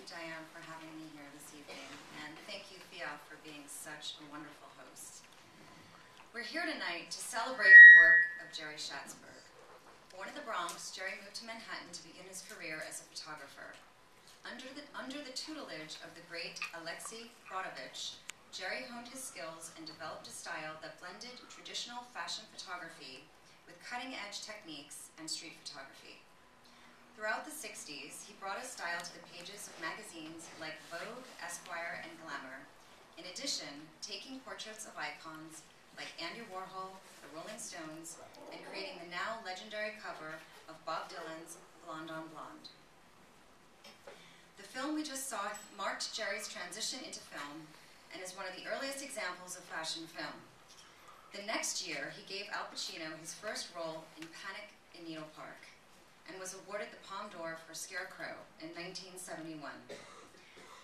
Diane, for having me here this evening, and thank you, Thea, for being such a wonderful host. We're here tonight to celebrate the work of Jerry Schatzberg. Born in the Bronx, Jerry moved to Manhattan to begin his career as a photographer. Under the tutelage of the great Alexei Brodovich, Jerry honed his skills and developed a style that blended traditional fashion photography with cutting-edge techniques and street photography. Throughout the 60s, he brought his style to the pages of magazines like Vogue, Esquire, and Glamour, in addition, taking portraits of icons like Andy Warhol, the Rolling Stones, and creating the now legendary cover of Bob Dylan's Blonde on Blonde. The film we just saw marked Jerry's transition into film and is one of the earliest examples of fashion film. The next year, he gave Al Pacino his first role in Panic in Needle Park, and was awarded the Palme d'Or for Scarecrow in 1971.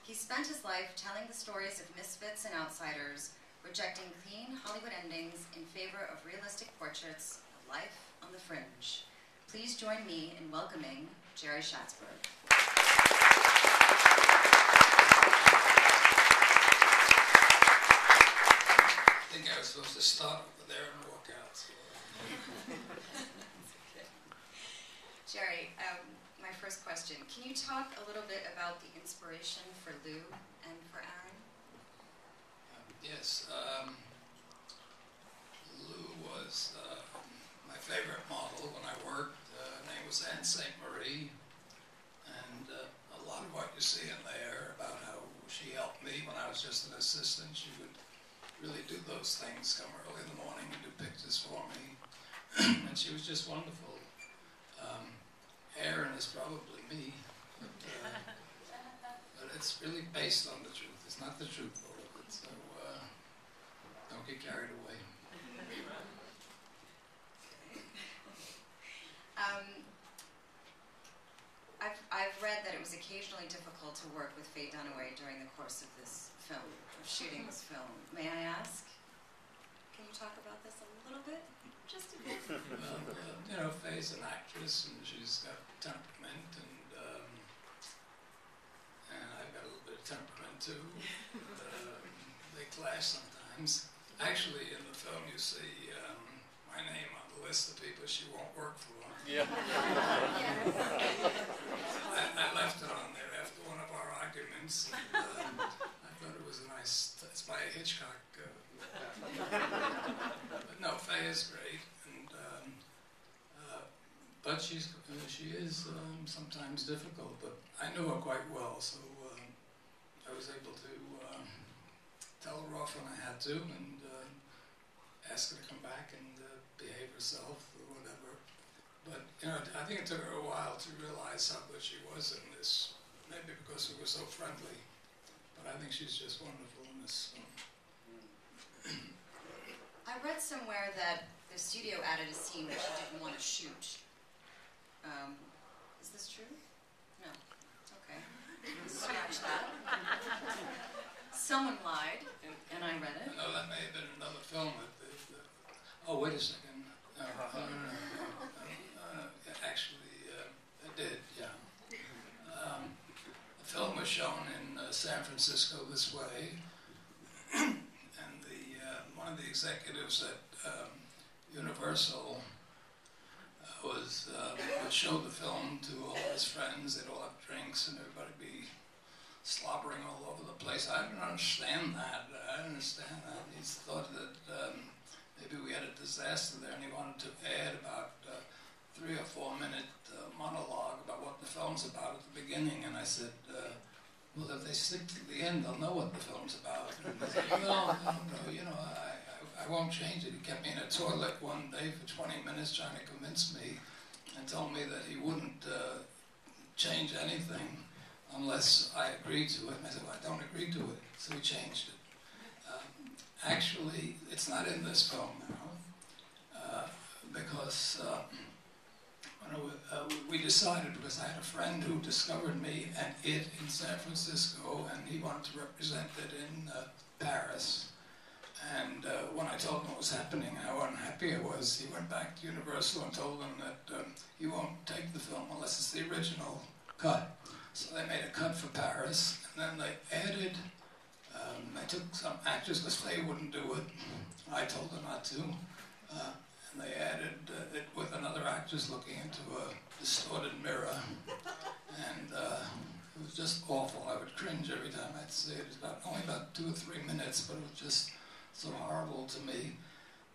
He spent his life telling the stories of misfits and outsiders, rejecting clean Hollywood endings in favor of realistic portraits of life on the fringe. Please join me in welcoming Jerry Schatzberg. I think I was supposed to start over there and walk out. So. Jerry, my first question, can you talk a little bit about the inspiration for Lou and for Aaron? Yes, Lou was my favorite model when I worked. Her name was Anne St. Marie, and a lot of what you see in there about how she helped me when I was just an assistant. She would really do those things, come early in the morning and do pictures for me, and she was just wonderful. Aaron is probably me, but it's really based on the truth. It's not the truth all of it, so don't get carried away. I've read that it was occasionally difficult to work with Faye Dunaway during the course of this film, of shooting this film. May I ask? Can you talk about this a little bit? Just a bit. Well, Faye's an actress, and she's got temperament, and I've got a little bit of temperament too. They clash sometimes. Actually, in the film, you see my name on the list of people she won't work for. Yeah. I left it on there after one of our arguments. And, I thought it was a nice. It's by Hitchcock. But no, Faye is great, and but she is sometimes difficult. But I knew her quite well, so I was able to tell her off when I had to, and ask her to come back and behave herself or whatever. But I think it took her a while to realize how good she was in this. Maybe because we were so friendly, but I think she's just wonderful in this film. I read somewhere that the studio added a scene that you didn't want to shoot. Is this true? No. Okay. Scratch that. Someone lied, and I read it. No, that may have been another film. Oh, wait a second. No. Actually, it did, yeah. The film was shown in San Francisco this way, and one of the executives at Universal would show the film to all his friends. They'd all have drinks, and everybody would be slobbering all over the place. I didn't understand that. He thought that maybe we had a disaster there, and he wanted to add about 3 or 4 minute monologue about what the film's about at the beginning. And I said, well, if they stick to the end, they'll know what the film's about. And he said, no, I won't change it. He kept me in a toilet one day for 20 minutes trying to convince me, and told me that he wouldn't change anything unless I agreed to it. And I said, well, I don't agree to it. So he changed it. Actually, it's not in this film now, because we decided, because I had a friend who discovered me and it in San Francisco, and he wanted to represent it in Paris. And when I told him what was happening, how unhappy I was, he went back to Universal and told them that he won't take the film unless it's the original cut. So they made a cut for Paris, and then they added, they took some actors because they wouldn't do it. I told them not to. And they added it with another actress looking into a distorted mirror. And it was just awful. I would cringe every time I'd see it. It was only about 2 or 3 minutes, but it was just so horrible to me.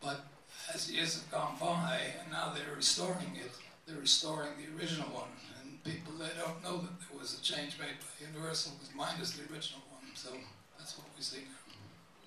But as years have gone by, and now they're restoring it, they're restoring the original one. And people, they don't know that there was a change made by Universal, because mine is the original one. So that's what we see now.